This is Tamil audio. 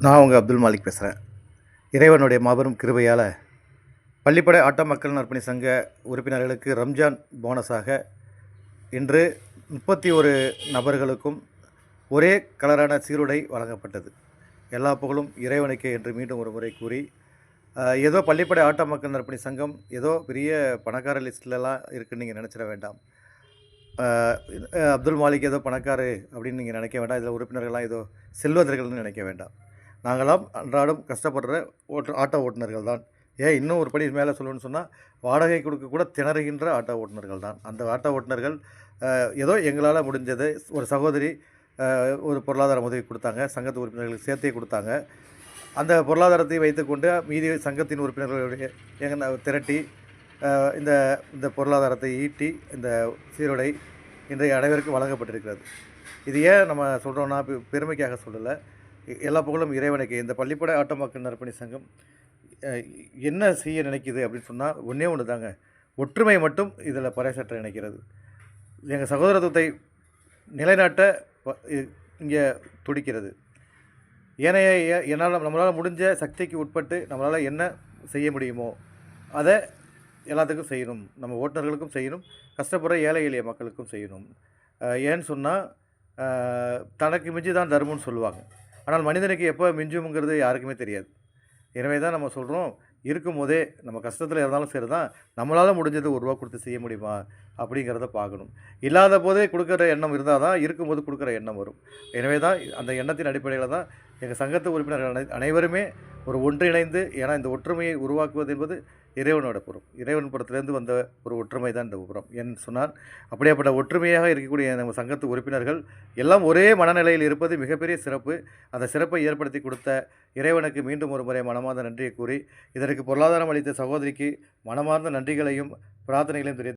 நான் உங்கள் அப்துல் மாலிக் பேசுகிறேன். இறைவனுடைய மாபெரும் கிருபையால் பள்ளிப்படை ஆட்ட மக்கள் நற்பணி சங்க உறுப்பினர்களுக்கு ரம்ஜான் போனஸாக இன்று 31 நபர்களுக்கும் ஒரே கலரான சீருடை வழங்கப்பட்டது. எல்லா புகழும் இறைவனுக்கே என்று மீண்டும் ஒரு முறை கூறி, ஏதோ பள்ளிப்படை ஆட்ட மக்கள் நற்பணி சங்கம் ஏதோ பெரிய பணக்கார லிஸ்ட்லலாம் இருக்குதுன்னு நீங்கள் நினச்சிட வேண்டாம். அப்துல் மாலிக் ஏதோ பணக்காரு அப்படின்னு நீங்கள் நினைக்க வேண்டாம். இதில் உறுப்பினர்கள்லாம் ஏதோ செல்வந்தர்கள்னு நினைக்க வேண்டாம். நாங்களாம் அன்றாடம் கஷ்டப்படுற ஆட்டோ ஓட்டுநர்கள் தான். ஏன் இன்னும் ஒரு படி மேலே சொல்லணும்னு சொன்னால், வாடகை கொடுக்க கூட திணறுகின்ற ஆட்டோ ஓட்டுநர்கள் தான். அந்த ஆட்டோ ஓட்டுநர்கள் ஏதோ எங்களால் முடிஞ்சது ஒரு சகோதரி ஒரு பொருளாதார உதவி கொடுத்தாங்க. சங்கத்து உறுப்பினர்களுக்கு சேர்த்தே கொடுத்தாங்க. அந்த பொருளாதாரத்தை வைத்துக்கொண்டு மீதி சங்கத்தின் உறுப்பினர்களுடைய திரட்டி இந்த இந்த பொருளாதாரத்தை ஈட்டி இந்த சீருடை இன்றைய அனைவருக்கும் வழங்கப்பட்டிருக்கிறது. இது ஏன் நம்ம சொல்கிறோன்னா பெருமைக்காக சொல்லலை. எல்லா புகழும் இறைவனுக்கு. இந்த பள்ளிப்படை ஆட்ட மக்கள் நற்பணி சங்கம் என்ன செய்ய நினைக்கிது அப்படின்னு சொன்னால், ஒன்றே ஒன்று தாங்க, ஒற்றுமை மட்டும் இதில் பறைசாற்ற நினைக்கிறது. எங்கள் சகோதரத்துவத்தை நிலைநாட்ட இங்கே துடிக்கிறது. ஏனைய நம்மளால் முடிஞ்ச சக்திக்கு உட்பட்டு நம்மளால் என்ன செய்ய முடியுமோ அதை எல்லாத்துக்கும் செய்யணும். நம்ம ஓட்டுநர்களுக்கும் செய்யணும், கஷ்டப்படுற ஏழை எளிய மக்களுக்கும் செய்யணும். ஏன்னு சொன்னால், தனக்கு மிஞ்சி தான் தர்மம்னு சொல்லுவாங்க. ஆனால் மனிதனுக்கு எப்போ மிஞ்சும்ங்கிறது யாருக்குமே தெரியாது. எனவே தான் நம்ம சொல்கிறோம், இருக்கும்போதே நம்ம கஷ்டத்தில் இருந்தாலும் சரி தான், நம்மளால் முடிஞ்சது ரூபா கொடுத்து செய்ய முடியுமா அப்படிங்கிறத பார்க்கணும். இல்லாத போதே கொடுக்குற எண்ணம் இருந்தால் தான் இருக்கும்போது கொடுக்குற எண்ணம் வரும். எனவே தான் அந்த எண்ணத்தின் அடிப்படையில் தான் எங்கள் சங்கத்து உறுப்பினர்கள் அனைவருமே ஒரு ஒன்றிணைந்து, ஏன்னா இந்த ஒற்றுமையை உருவாக்குவது என்பது இறைவனோட புறம். இறைவன் புறத்திலேருந்து வந்த ஒரு ஒற்றுமை தான் இந்த புறம். என்று சொன்னால், அப்படியேப்பட்ட ஒற்றுமையாக இருக்கக்கூடிய நம்ம சங்கத்து உறுப்பினர்கள் எல்லாம் ஒரே மனநிலையில் இருப்பது மிகப்பெரிய சிறப்பு. அந்த சிறப்பை ஏற்படுத்தி கொடுத்த இறைவனுக்கு மீண்டும் ஒரு முறை மனமார்ந்த நன்றியை கூறி, இதற்கு பொருளாதாரம் அளித்த சகோதரிக்கு மனமார்ந்த நன்றிகளையும் பிரார்த்தனைகளையும் தெரிவித்து